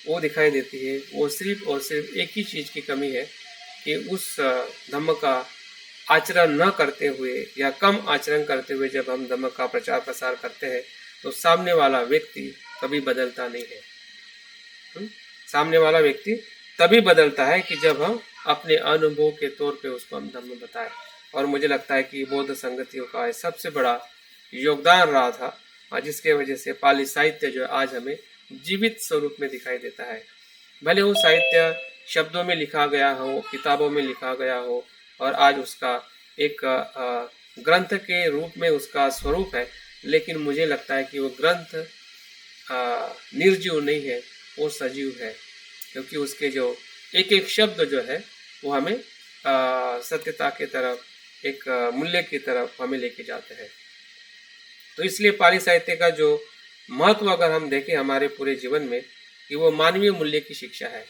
वो दिखाई देती है। वो सिर्फ और सिर्फ एक ही चीज़ की कमी है कि उस धम्म का आचरण न करते हुए या कम आचरण करते हुए जब हम धम्म का प्रचार प्रसार करते हैं तो सामने वाला व्यक्ति कभी बदलता नहीं है। सामने वाला व्यक्ति तभी बदलता है कि जब हम अपने अनुभव के तौर पे उसको हम धम्म बताएं। और मुझे लगता है कि बौद्ध संगतियों का सबसे बड़ा योगदान रहा था, जिसके वजह से पाली साहित्य जो आज हमें जीवित स्वरूप में दिखाई देता है। भले वो साहित्य शब्दों में लिखा गया हो, किताबों में लिखा गया हो, और आज उसका एक ग्रंथ के रूप में उसका स्वरूप है, लेकिन मुझे लगता है कि वो ग्रंथ निर्जीव नहीं है, वो सजीव है, क्योंकि उसके जो एक एक शब्द जो है वो हमें सत्यता की तरफ, एक मूल्य की तरफ हमें लेके जाते हैं। तो इसलिए पाली साहित्य का जो महत्व अगर हम देखें हमारे पूरे जीवन में, कि वो मानवीय मूल्य की शिक्षा है।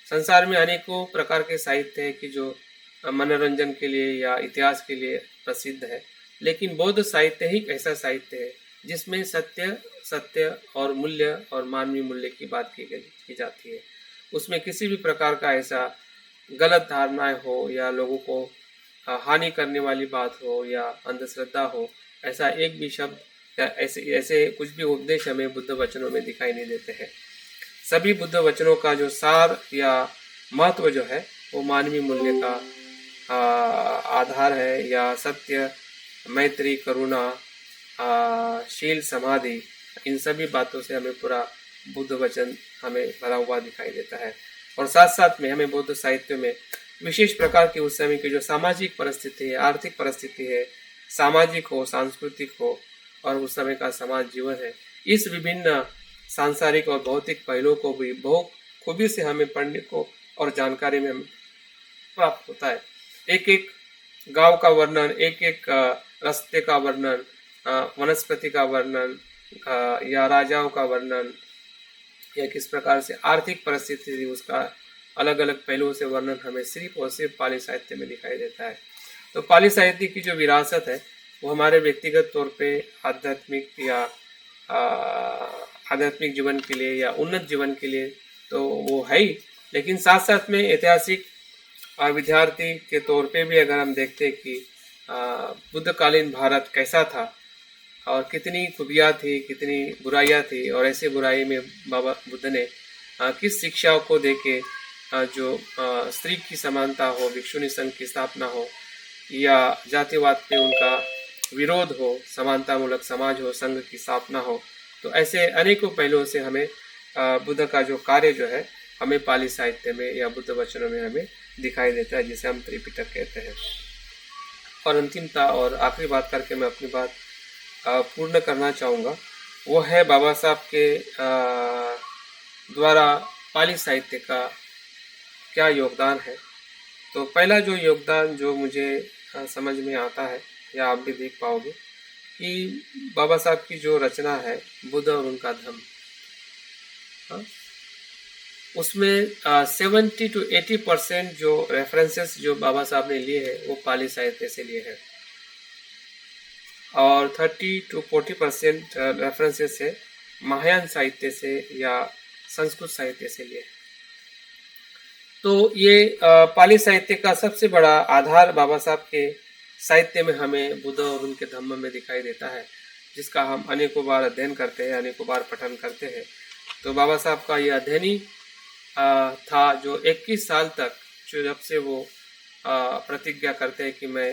संसार में अनेकों प्रकार के साहित्य है कि जो मनोरंजन के लिए या इतिहास के लिए प्रसिद्ध है, लेकिन बौद्ध साहित्य ही ऐसा साहित्य है जिसमें सत्य और मूल्य और मानवीय मूल्य की बात की जाती है। उसमें किसी भी प्रकार का ऐसा गलत धारणाएं हो या लोगों को हानि करने वाली बात हो या अंधश्रद्धा हो, ऐसा एक भी शब्द या ऐसे कुछ भी उपदेश हमें बुद्ध वचनों में दिखाई नहीं देते हैं। सभी बुद्ध वचनों का जो सार या महत्व जो है वो मानवीय मूल्य का आधार है, या सत्य, मैत्री, करुणा, शील, समाधि, इन सभी बातों से हमें पूरा बुद्ध वचन हमें भरा हुआ दिखाई देता है। और साथ साथ में हमें बौद्ध साहित्य में विशेष प्रकार की उस समय की जो सामाजिक परिस्थिति है, आर्थिक परिस्थिति है, सामाजिक हो, सांस्कृतिक हो, और उस समय का समाज जीवन है, इस विभिन्न सांसारिक और भौतिक पहलुओं को भी बहुत खूबी से हमें पढ़ने को और जानकारी में प्राप्त होता है। एक एक गांव का वर्णन, एक एक रास्ते का वर्णन, वनस्पति का वर्णन, या राजाओं का वर्णन, या किस प्रकार से आर्थिक परिस्थिति थी उसका अलग अलग पहलुओं से वर्णन हमें सिर्फ और सिर्फ पाली साहित्य में दिखाई देता है। तो पाली साहित्य की जो विरासत है वो हमारे व्यक्तिगत तौर पे आध्यात्मिक या आध्यात्मिक जीवन के लिए या उन्नत जीवन के लिए तो वो है ही, लेकिन साथ साथ में ऐतिहासिक विद्यार्थी के तौर पे भी अगर हम देखते कि बुद्धकालीन भारत कैसा था और कितनी खूबियाँ थी, कितनी बुराइयाँ थी, और ऐसे बुराई में बाबा बुद्ध ने किस शिक्षा को देके जो स्त्री की समानता हो, भिक्षुणी संघ की स्थापना हो, या जातिवाद पे उनका विरोध हो, समानतामूलक समाज हो, संघ की स्थापना हो, तो ऐसे अनेकों पहलुओं से हमें बुद्ध का जो कार्य जो है हमें पाली साहित्य में या बुद्ध वचनों में हमें दिखाई देता है, जिसे हम त्रिपिटक कहते हैं। और अंतिमता और आखिरी बात करके मैं अपनी बात पूर्ण करना चाहूँगा, वो है बाबा साहब के द्वारा पाली साहित्य का क्या योगदान है। तो पहला जो योगदान जो मुझे समझ में आता है या आप भी देख पाओगे कि बाबा साहब की जो रचना है बुद्ध और उनका धम्म, हाँ, उसमें 70 to 80% जो रेफरेंसेस जो बाबा साहब ने लिए हैं वो पाली साहित्य से लिए हैं और 30 to 40% रेफरेंसेस है महायान साहित्य से या संस्कृत साहित्य से लिए। तो ये पाली साहित्य का सबसे बड़ा आधार बाबा साहब के साहित्य में हमें बुद्ध और उनके धम्म में दिखाई देता है, जिसका हम अनेकों बार अध्ययन करते हैं, अनेकों बार पठन करते हैं। तो बाबा साहब का ये अध्ययन ही था जो 21 साल तक, जो जब से वो प्रतिज्ञा करते हैं कि मैं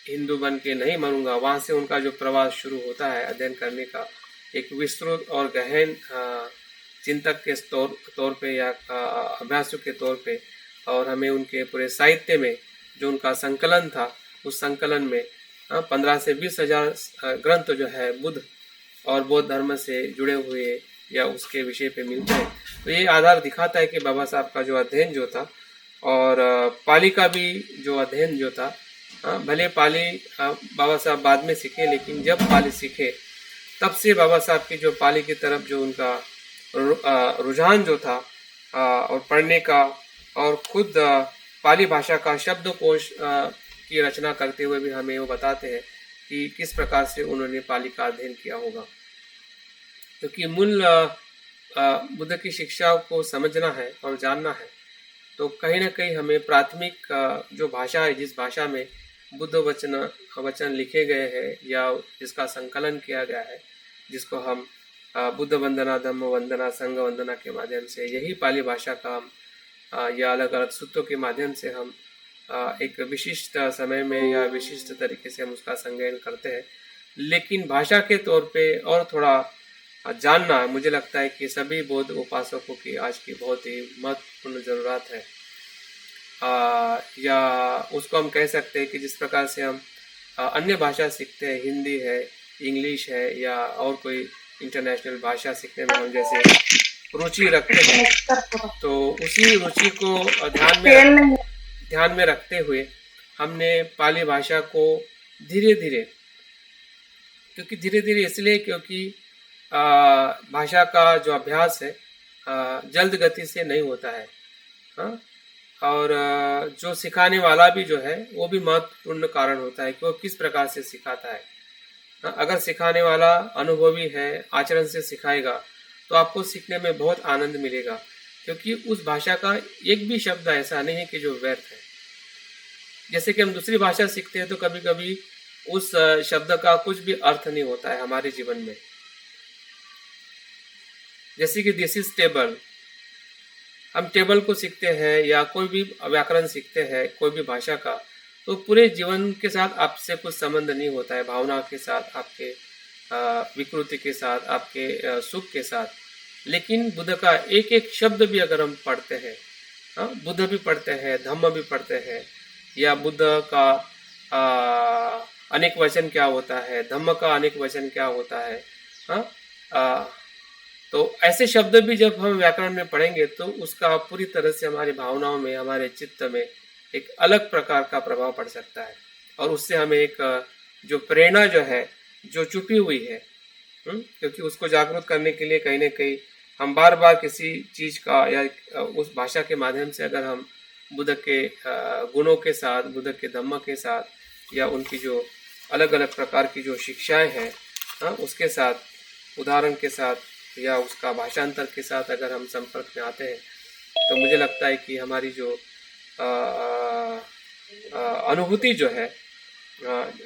हिंदू बन के नहीं मरूंगा, वहाँ से उनका जो प्रवास शुरू होता है अध्ययन करने का, एक विस्तृत और गहन चिंतक के तौर पे या अभ्यासु के तौर पे, और हमें उनके पूरे साहित्य में जो उनका संकलन था, उस संकलन में 15 से 20 हजार ग्रंथ जो है बुद्ध और बौद्ध धर्म से जुड़े हुए या उसके विषय पे मिलते हैं। तो ये आधार दिखाता है कि बाबा साहब का जो अध्ययन जो था और पाली का भी जो अध्ययन जो था, भले पाली बाबा साहब बाद में सीखे, लेकिन जब पाली सीखे तब से बाबा साहब की जो पाली की तरफ जो उनका रुझान जो था और पढ़ने का, और खुद पाली भाषा का शब्दकोश की रचना करते हुए भी हमें वो बताते हैं कि किस प्रकार से उन्होंने पाली का अध्ययन किया होगा। क्योंकि मूल बुद्ध की शिक्षा को समझना है और जानना है, तो कहीं ना कहीं हमें प्राथमिक जो भाषा है, जिस भाषा में बुद्ध वचन लिखे गए हैं या जिसका संकलन किया गया है, जिसको हम बुद्ध वंदना, धम्म वंदना, संघ वंदना के माध्यम से, यही पाली भाषा का हम या अलग अलग सूत्रों के माध्यम से हम एक विशिष्ट समय में या विशिष्ट तरीके से हम उसका संज्ञान करते हैं। लेकिन भाषा के तौर पे और थोड़ा जानना मुझे लगता है कि सभी बौद्ध उपासकों की आज की बहुत ही महत्वपूर्ण ज़रूरत है। या उसको हम कह सकते हैं कि जिस प्रकार से हम अन्य भाषा सीखते हैं, हिंदी है, इंग्लिश है या और कोई इंटरनेशनल भाषा सीखने में हम जैसे रुचि रखते हैं, तो उसी रुचि को ध्यान में रखते हुए हमने पाली भाषा को धीरे धीरे, क्योंकि धीरे धीरे इसलिए क्योंकि भाषा का जो अभ्यास है जल्द गति से नहीं होता है, हाँ? और जो सिखाने वाला भी जो है वो भी महत्वपूर्ण कारण होता है कि वो किस प्रकार से सिखाता है। अगर सिखाने वाला अनुभवी है, आचरण से सिखाएगा, तो आपको सीखने में बहुत आनंद मिलेगा, क्योंकि उस भाषा का एक भी शब्द ऐसा नहीं है कि जो व्यर्थ है। जैसे कि हम दूसरी भाषा सीखते हैं तो कभी कभी उस शब्द का कुछ भी अर्थ नहीं होता है हमारे जीवन में। जैसे कि दिस इज टेबल, हम टेबल को सीखते हैं या कोई भी व्याकरण सीखते हैं कोई भी भाषा का, तो पूरे जीवन के साथ आपसे कुछ संबंध नहीं होता है, भावना के साथ, आपके विकृति के साथ, आपके सुख के साथ। लेकिन बुद्ध का एक एक शब्द भी अगर हम पढ़ते हैं, बुद्ध भी पढ़ते हैं, धम्म भी पढ़ते हैं, या बुद्ध का अनेक वचन क्या होता है, धम्म का अनेक वचन क्या होता है, तो ऐसे शब्द भी जब हम व्याकरण में पढ़ेंगे तो उसका पूरी तरह से हमारी भावनाओं में, हमारे चित्त में एक अलग प्रकार का प्रभाव पड़ सकता है, और उससे हमें एक जो प्रेरणा जो है जो छुपी हुई है, क्योंकि उसको जागरूक करने के लिए कहीं ना कहीं हम बार बार किसी चीज का या उस भाषा के माध्यम से अगर हम बुद्ध के गुणों के साथ, बुद्ध के धम्म के साथ, या उनकी जो अलग अलग प्रकार की जो शिक्षाएं हैं उसके साथ, उदाहरण के साथ या उसका भाषांतर के साथ अगर हम संपर्क में आते हैं, तो मुझे लगता है कि हमारी जो अनुभूति जो है,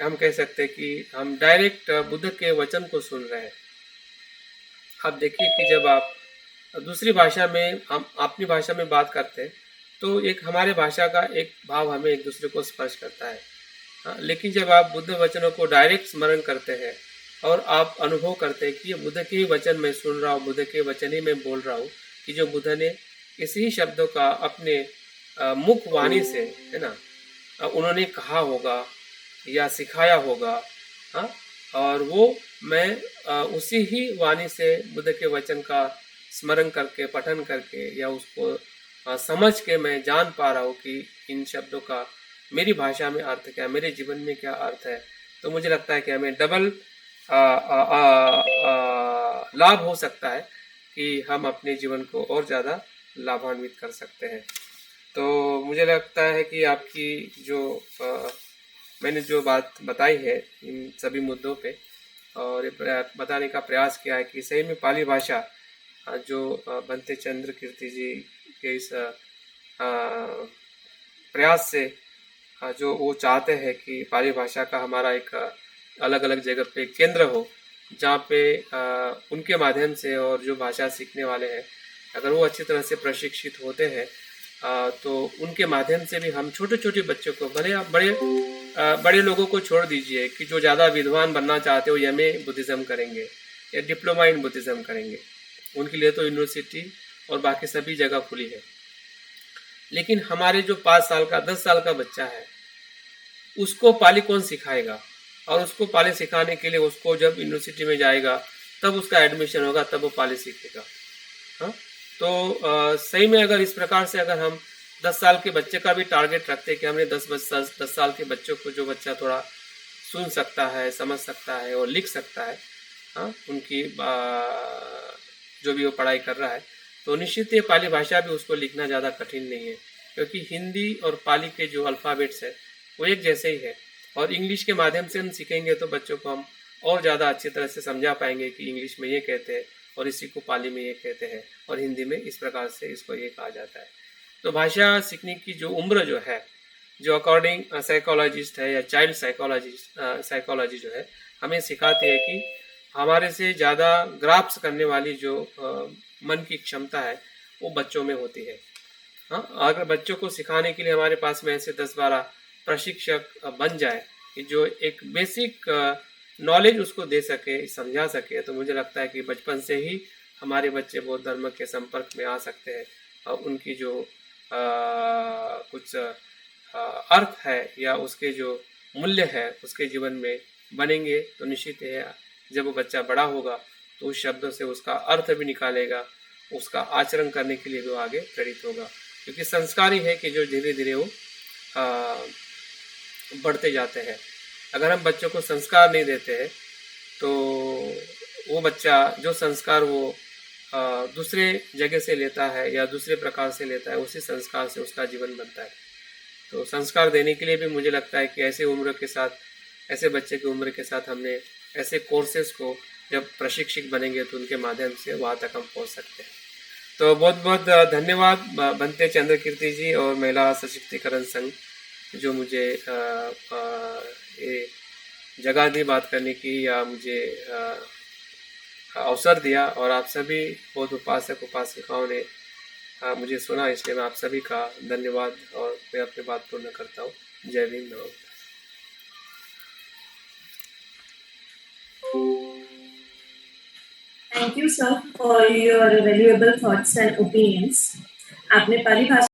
हम कह सकते हैं कि हम डायरेक्ट बुद्ध के वचन को सुन रहे हैं। आप देखिए कि जब आप दूसरी भाषा में, हम अपनी भाषा में बात करते हैं, तो एक हमारे भाषा का एक भाव हमें एक दूसरे को स्पर्श करता है। लेकिन जब आप बुद्ध वचनों को डायरेक्ट स्मरण करते हैं और आप अनुभव करते हैं कि ये बुद्ध के ही वचन मैं सुन रहा हूँ, बुद्ध के वचन ही मैं बोल रहा हूँ, कि जो बुद्ध ने इसी शब्दों का अपने मुख वाणी से, है ना, उन्होंने कहा होगा या सिखाया होगा, हाँ, और वो मैं उसी ही वाणी से बुद्ध के वचन का स्मरण करके, पठन करके या उसको समझ के मैं जान पा रहा हूँ कि इन शब्दों का मेरी भाषा में अर्थ क्या है, मेरे जीवन में क्या अर्थ है। तो मुझे लगता है कि हमें डबल लाभ हो सकता है कि हम अपने जीवन को और ज़्यादा लाभान्वित कर सकते हैं। तो मुझे लगता है कि आपकी जो मैंने जो बात बताई है इन सभी मुद्दों पे, और ये बताने का प्रयास किया है कि सही में पाली भाषा जो बंते चंद्र कीर्ति जी के इस प्रयास से जो वो चाहते हैं कि पाली भाषा का हमारा एक अलग अलग जगह पे केंद्र हो, जहाँ पे उनके माध्यम से और जो भाषा सीखने वाले हैं अगर वो अच्छी तरह से प्रशिक्षित होते हैं तो उनके माध्यम से भी हम छोटे छोटे बच्चों को, भले आप बड़े लोगों को छोड़ दीजिए कि जो ज़्यादा विद्वान बनना चाहते हो एमए बुद्धिज़्म करेंगे या डिप्लोमा इन बुद्धिज़्म करेंगे, उनके लिए तो यूनिवर्सिटी और बाकी सभी जगह खुली है। लेकिन हमारे जो 5 साल का 10 साल का बच्चा है उसको पाली कौन सिखाएगा, और उसको पाली सिखाने के लिए उसको जब यूनिवर्सिटी में जाएगा तब उसका एडमिशन होगा, तब वो पाली सीखेगा। हाँ, तो सही में अगर इस प्रकार से अगर हम 10 साल के बच्चे का भी टारगेट रखते हैं कि हमने 10 साल के बच्चों को, जो बच्चा थोड़ा सुन सकता है, समझ सकता है और लिख सकता है, हाँ, उनकी जो भी वो पढ़ाई कर रहा है, तो निश्चित ये पाली भाषा भी उसको लिखना ज़्यादा कठिन नहीं है, क्योंकि हिंदी और पाली के जो अल्फ़ाबेट्स है वो एक जैसे ही है। और इंग्लिश के माध्यम से हम सीखेंगे तो बच्चों को हम और ज़्यादा अच्छी तरह से समझा पाएंगे कि इंग्लिश में ये कहते हैं और इसी को पाली में ये कहते हैं और हिंदी में इस प्रकार से इसको ये कहा जाता है। तो भाषा सीखने की जो उम्र जो है, जो अकॉर्डिंग साइकोलॉजिस्ट है या चाइल्ड साइकोलॉजी जो है, हमें सिखाती है कि हमारे से ज़्यादा ग्राफ्स करने वाली जो मन की क्षमता है वो बच्चों में होती है। हाँ, अगर बच्चों को सिखाने के लिए हमारे पास में ऐसे 10-12 प्रशिक्षक बन जाए कि जो एक बेसिक नॉलेज उसको दे सके, समझा सके, तो मुझे लगता है कि बचपन से ही हमारे बच्चे बौद्ध धर्म के संपर्क में आ सकते हैं और उनकी जो कुछ अर्थ है या उसके जो मूल्य है उसके जीवन में बनेंगे। तो निश्चित है जब वो बच्चा बड़ा होगा तो उस शब्दों से उसका अर्थ भी निकालेगा, उसका आचरण करने के लिए वो आगे प्रेरित होगा, क्योंकि संस्कार ही है कि जो धीरे धीरे वो बढ़ते जाते हैं। अगर हम बच्चों को संस्कार नहीं देते हैं तो वो बच्चा जो संस्कार वो दूसरे जगह से लेता है या दूसरे प्रकार से लेता है, उसी संस्कार से उसका जीवन बनता है। तो संस्कार देने के लिए भी मुझे लगता है कि ऐसे उम्र के साथ, ऐसे बच्चे की उम्र के साथ हमने ऐसे कोर्सेज को जब प्रशिक्षक बनेंगे तो उनके माध्यम से वहाँ तक हम पहुँच सकते हैं। तो बहुत बहुत धन्यवाद बंते चंद्र कीर्ति जी और महिला सशक्तिकरण संघ जो मुझे ये जगह दी बात करने की या मुझे अवसर दिया, और आप सभी बौद्ध उपासक उपासिकाओं ने मुझे सुना, इसलिए मैं आप सभी का धन्यवाद और मैं अपनी बात पूर्ण करता हूँ। जय भीम, नमो। Thank you, sir, for your valuable thoughts and opinions. आपने पाली भाषा